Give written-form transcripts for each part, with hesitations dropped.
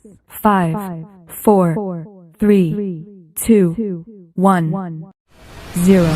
5, 4, 3, 2, 1, 0.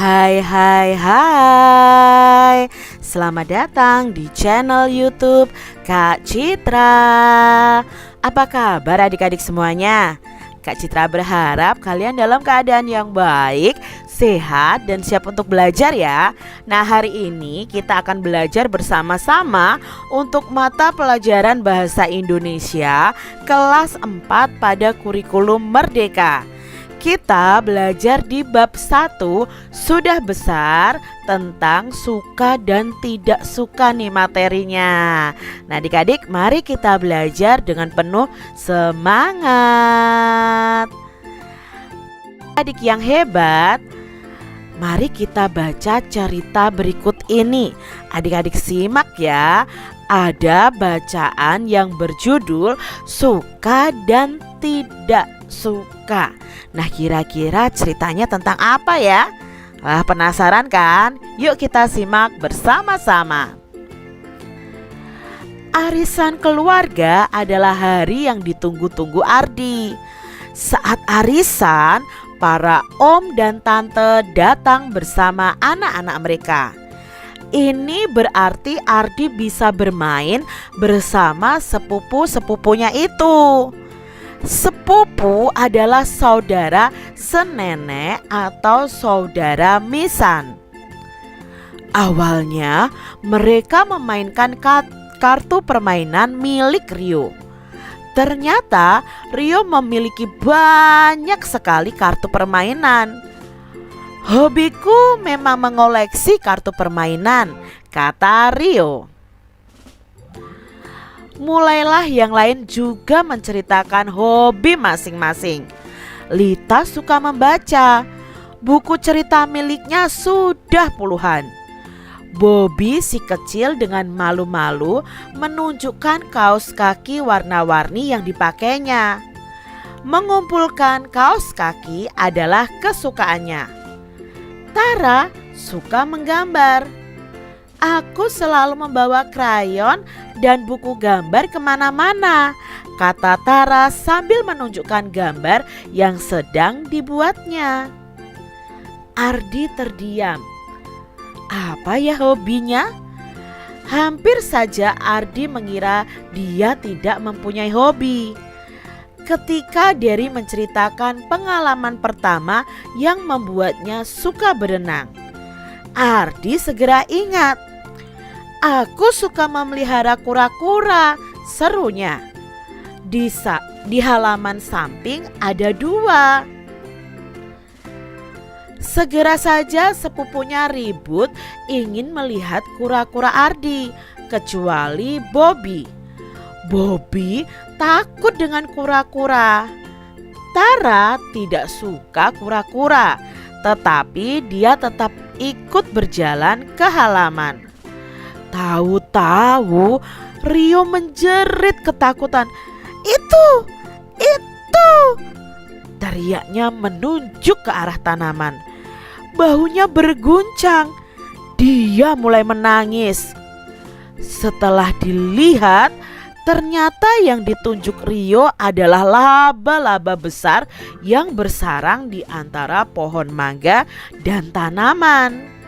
Hai, selamat datang di channel YouTube Kak Citra. Apa kabar adik-adik semuanya? Kak Citra berharap kalian dalam keadaan yang baik, sehat, dan siap untuk belajar ya. Nah, hari ini kita akan belajar bersama-sama untuk mata pelajaran Bahasa Indonesia kelas 4 pada kurikulum Merdeka. Kita belajar di bab 1 sudah besar tentang suka dan tidak suka nih materinya. Nah adik-adik, mari kita belajar dengan penuh semangat. Adik yang hebat, mari kita baca cerita berikut ini. Adik-adik simak ya. Ada bacaan yang berjudul Suka dan Tidak Suka. Nah, kira-kira ceritanya tentang apa ya? Wah, penasaran kan? Yuk kita simak bersama-sama. Arisan keluarga adalah hari yang ditunggu-tunggu Ardi. Saat arisan, para om dan tante datang bersama anak-anak mereka. Ini berarti Ardi bisa bermain bersama sepupu-sepupunya itu. Sepupu adalah saudara senenek atau saudara misan. Awalnya mereka memainkan kartu permainan milik Rio. Ternyata Rio memiliki banyak sekali kartu permainan. Hobiku memang mengoleksi kartu permainan, kata Rio. Mulailah yang lain juga menceritakan hobi masing-masing. Lita suka membaca. Buku cerita miliknya sudah puluhan. Bobby si kecil dengan malu-malu menunjukkan kaos kaki warna-warni yang dipakainya. Mengumpulkan kaos kaki adalah kesukaannya. Tara suka menggambar. Aku selalu membawa krayon dan buku gambar kemana-mana, kata Tara sambil menunjukkan gambar yang sedang dibuatnya. Ardi terdiam. Apa ya hobinya? Hampir saja Ardi mengira dia tidak mempunyai hobi. Ketika Derry menceritakan pengalaman pertama yang membuatnya suka berenang, Ardi segera ingat. Aku suka memelihara kura-kura, serunya. Di halaman samping ada 2. Segera saja sepupunya ribut ingin melihat kura-kura Ardi, kecuali Bobby. Bobby takut dengan kura-kura. Tara tidak suka kura-kura, tetapi dia tetap ikut berjalan ke halaman. Tahu-tahu Rio menjerit ketakutan. Itu! Teriaknya menunjuk ke arah tanaman. Bahunya berguncang. Dia mulai menangis. Setelah dilihat, ternyata yang ditunjuk Rio adalah laba-laba besar yang bersarang di antara pohon mangga dan tanaman.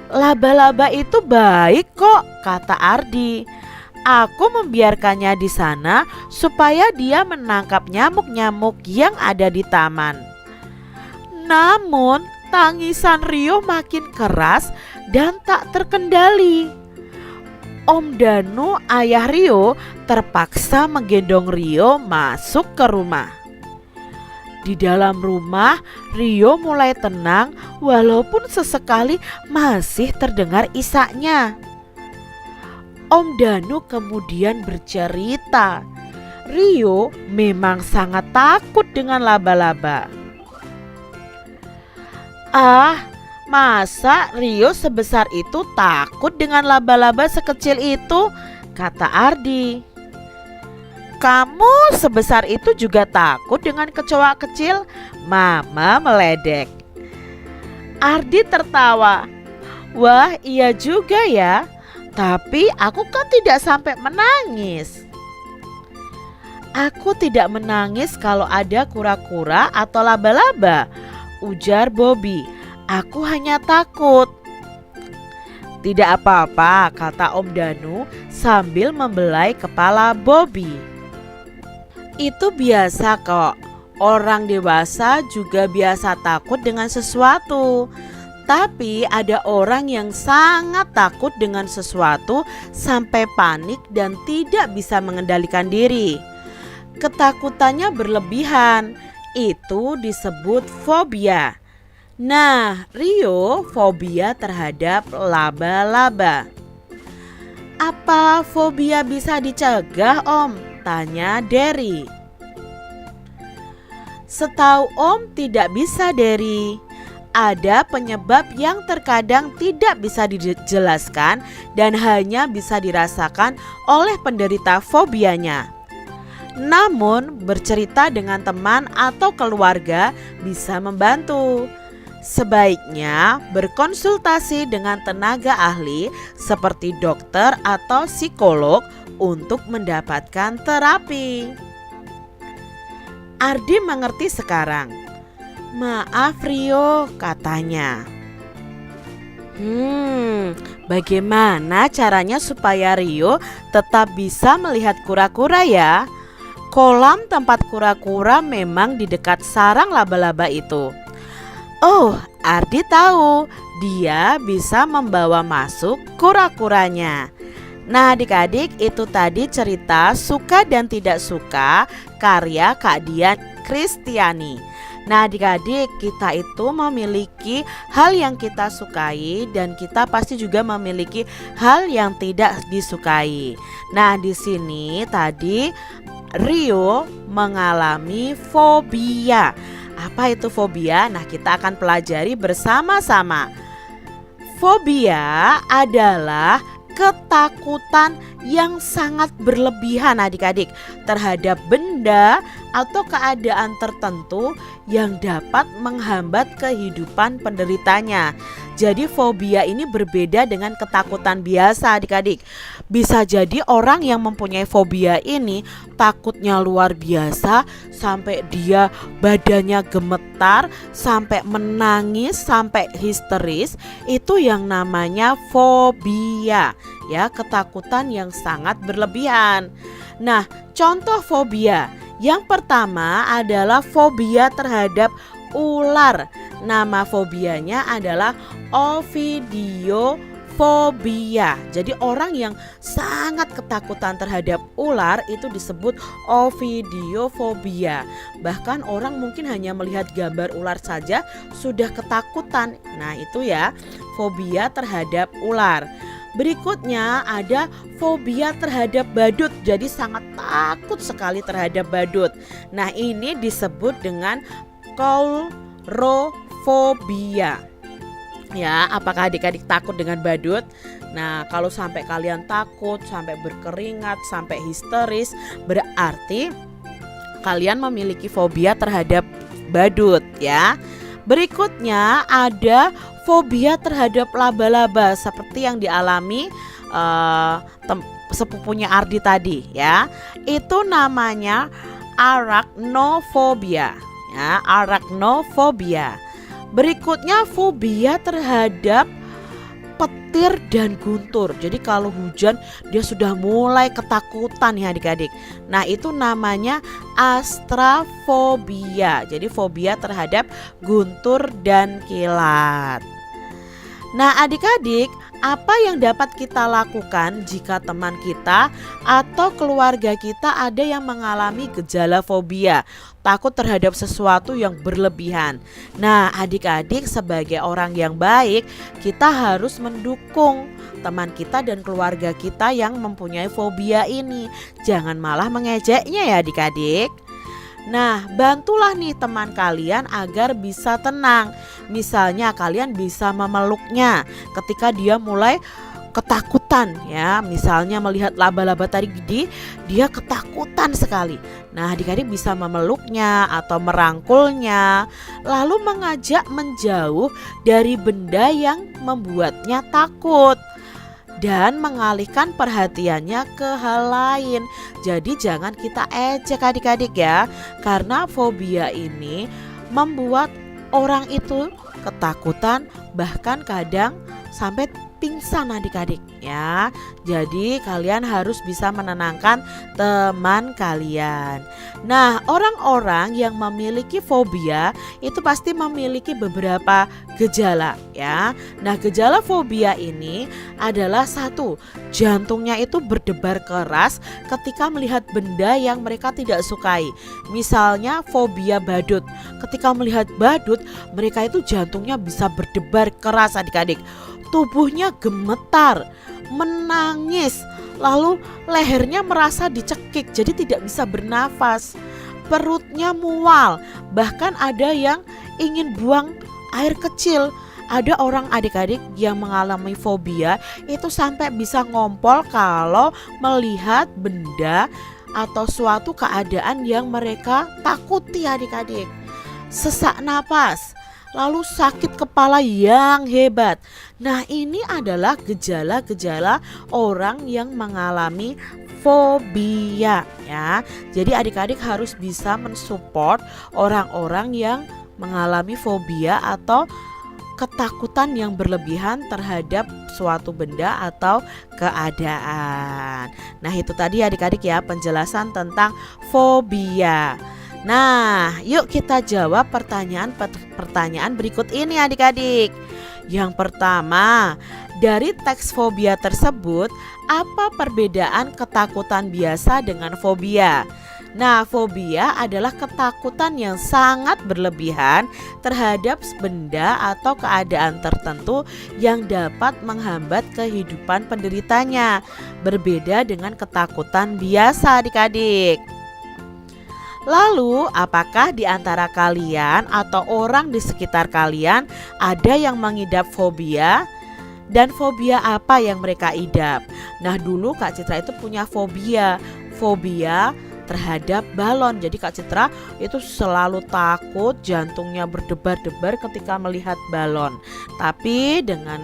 Laba-laba itu baik kok, kata Ardi. Aku membiarkannya di sana supaya dia menangkap nyamuk-nyamuk yang ada di taman. Namun tangisan Rio makin keras dan tak terkendali. Om Danu, ayah Rio, terpaksa menggendong Rio masuk ke rumah. Di dalam rumah, Rio mulai tenang walaupun sesekali masih terdengar isaknya. Om Danu kemudian bercerita, Rio memang sangat takut dengan laba-laba. Ah, Masa Rio sebesar itu takut dengan laba-laba sekecil itu? Kata Ardi. Kamu sebesar itu juga takut dengan kecoa kecil? Mama meledek. Ardi tertawa. Wah, iya juga ya. Tapi aku kan tidak sampai menangis. Aku tidak menangis kalau ada kura-kura atau laba-laba, ujar Bobby. Aku hanya takut. Tidak apa-apa, kata Om Danu sambil membelai kepala Bobby. Itu biasa kok. Orang dewasa juga biasa takut dengan sesuatu. Tapi ada orang yang sangat takut dengan sesuatu sampai panik dan tidak bisa mengendalikan diri. Ketakutannya berlebihan. Itu disebut fobia. Nah, Rio fobia terhadap laba-laba. Apa fobia bisa dicegah, Om? Tanya Derry. Setahu Om tidak bisa, Derry. Ada penyebab yang terkadang tidak bisa dijelaskan dan hanya bisa dirasakan oleh penderita fobianya. Namun, bercerita dengan teman atau keluarga bisa membantu. Sebaiknya berkonsultasi dengan tenaga ahli seperti dokter atau psikolog untuk mendapatkan terapi. Ardi mengerti sekarang. Maaf Rio, katanya. Bagaimana caranya supaya Rio tetap bisa melihat kura-kura ya? Kolam tempat kura-kura memang di dekat sarang laba-laba itu. Oh, Ardi tahu, dia bisa membawa masuk kura-kuranya. Nah adik-adik, itu tadi cerita Suka dan Tidak Suka karya Kak Dian Kristiani. Nah adik-adik, kita itu memiliki hal yang kita sukai dan kita pasti juga memiliki hal yang tidak disukai. Nah di sini tadi Rio mengalami fobia. Apa itu fobia? Nah, kita akan pelajari bersama-sama. Fobia adalah ketakutan yang sangat berlebihan adik-adik terhadap benda atau keadaan tertentu yang dapat menghambat kehidupan penderitanya. Jadi fobia ini berbeda dengan ketakutan biasa adik-adik. Bisa jadi orang yang mempunyai fobia ini takutnya luar biasa sampai dia badannya gemetar, sampai menangis, sampai histeris. Itu yang namanya fobia, ya, ketakutan yang sangat berlebihan. Nah, contoh fobia. Yang pertama adalah fobia terhadap ular. Nama fobianya adalah ovidiofobia. Jadi orang yang sangat ketakutan terhadap ular itu disebut ovidiofobia. Bahkan orang mungkin hanya melihat gambar ular saja sudah ketakutan. Nah itu ya, fobia terhadap ular. Berikutnya ada fobia terhadap badut. Jadi sangat takut sekali terhadap badut. Nah ini disebut dengan coulrofobia. Ya, apakah adik-adik takut dengan badut? Nah kalau sampai kalian takut, sampai berkeringat, sampai histeris, berarti kalian memiliki fobia terhadap badut ya. Berikutnya ada fobia terhadap laba-laba seperti yang dialami sepupunya Ardi tadi ya. Itu namanya arachnofobia ya, arachnofobia. Berikutnya fobia terhadap petir dan guntur. Jadi kalau hujan dia sudah mulai ketakutan ya adik-adik. Nah itu namanya astrafobia. Jadi fobia terhadap guntur dan kilat. Nah adik-adik, apa yang dapat kita lakukan jika teman kita atau keluarga kita ada yang mengalami gejala fobia, takut terhadap sesuatu yang berlebihan? Nah adik-adik, sebagai orang yang baik, kita harus mendukung teman kita dan keluarga kita yang mempunyai fobia ini. Jangan malah mengejeknya ya adik-adik. Nah, bantulah nih teman kalian agar bisa tenang. Misalnya kalian bisa memeluknya ketika dia mulai ketakutan ya. Misalnya melihat laba-laba tadi, dia ketakutan sekali. Nah, adik-adik bisa memeluknya atau merangkulnya, lalu mengajak menjauh dari benda yang membuatnya takut dan mengalihkan perhatiannya ke hal lain. Jadi jangan kita ejek adik-adik ya, karena fobia ini membuat orang itu ketakutan, bahkan kadang sampai pingsan adik-adik ya. Jadi kalian harus bisa menenangkan teman kalian. Nah, orang-orang yang memiliki fobia itu pasti memiliki beberapa gejala ya. Nah, gejala fobia ini adalah satu, jantungnya itu berdebar keras ketika melihat benda yang mereka tidak sukai. Misalnya fobia badut. Ketika melihat badut, mereka itu jantungnya bisa berdebar keras adik-adik. Tubuhnya gemetar, menangis, lalu lehernya merasa dicekik, jadi tidak bisa bernafas. Perutnya mual, bahkan ada yang ingin buang air kecil. Ada orang adik-adik yang mengalami fobia itu sampai bisa ngompol kalau melihat benda atau suatu keadaan yang mereka takuti adik-adik. Sesak napas, lalu sakit kepala yang hebat. Nah, ini adalah gejala-gejala orang yang mengalami fobia ya. Jadi adik-adik harus bisa mensupport orang-orang yang mengalami fobia atau ketakutan yang berlebihan terhadap suatu benda atau keadaan. Nah, itu tadi adik-adik ya penjelasan tentang fobia. Nah, yuk kita jawab pertanyaan berikut ini adik-adik. Yang pertama, dari teks fobia tersebut, apa perbedaan ketakutan biasa dengan fobia? Nah, fobia adalah ketakutan yang sangat berlebihan terhadap benda atau keadaan tertentu yang dapat menghambat kehidupan penderitanya. Berbeda dengan ketakutan biasa adik-adik. Lalu, apakah di antara kalian atau orang di sekitar kalian ada yang mengidap fobia? Dan fobia apa yang mereka idap? Nah, dulu Kak Citra itu punya fobia terhadap balon. Jadi Kak Citra itu selalu takut, jantungnya berdebar-debar ketika melihat balon. Tapi dengan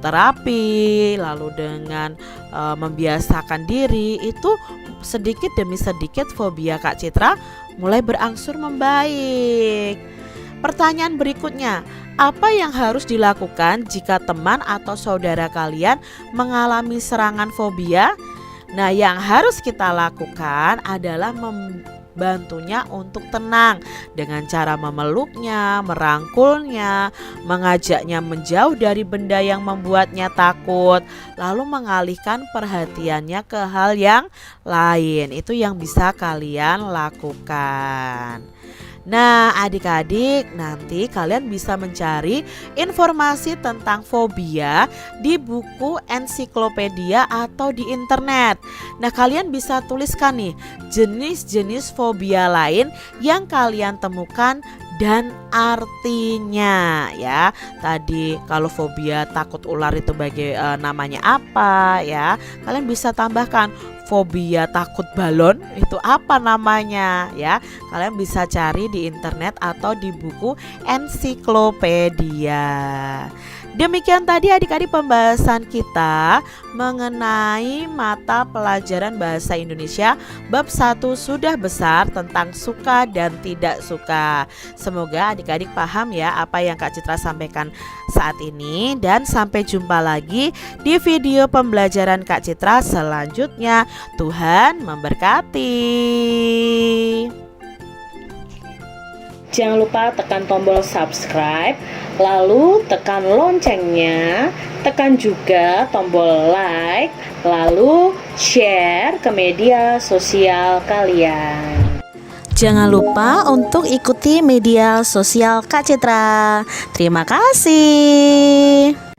terapi, lalu dengan membiasakan diri, itu sedikit demi sedikit fobia Kak Citra mulai berangsur membaik. Pertanyaan berikutnya, apa yang harus dilakukan jika teman atau saudara kalian mengalami serangan fobia? Nah, yang harus kita lakukan adalah membantunya untuk tenang dengan cara memeluknya, merangkulnya, mengajaknya menjauh dari benda yang membuatnya takut, lalu mengalihkan perhatiannya ke hal yang lain. Itu yang bisa kalian lakukan. Nah, adik-adik, nanti kalian bisa mencari informasi tentang fobia di buku ensiklopedia atau di internet. Nah, kalian bisa tuliskan nih jenis-jenis fobia lain yang kalian temukan dan artinya ya. Tadi kalau fobia takut ular itu namanya apa ya? Kalian bisa tambahkan fobia takut balon itu apa namanya ya. Kalian bisa cari di internet atau di buku ensiklopedia. Demikian tadi adik-adik pembahasan kita mengenai mata pelajaran bahasa Indonesia bab 1 sudah besar tentang suka dan tidak suka. Semoga adik-adik paham ya apa yang Kak Citra sampaikan saat ini, dan sampai jumpa lagi di video pembelajaran Kak Citra selanjutnya. Tuhan memberkati. Jangan lupa tekan tombol subscribe, lalu tekan loncengnya, tekan juga tombol like, lalu share ke media sosial kalian. Jangan lupa untuk ikuti media sosial Kak Citra. Terima kasih.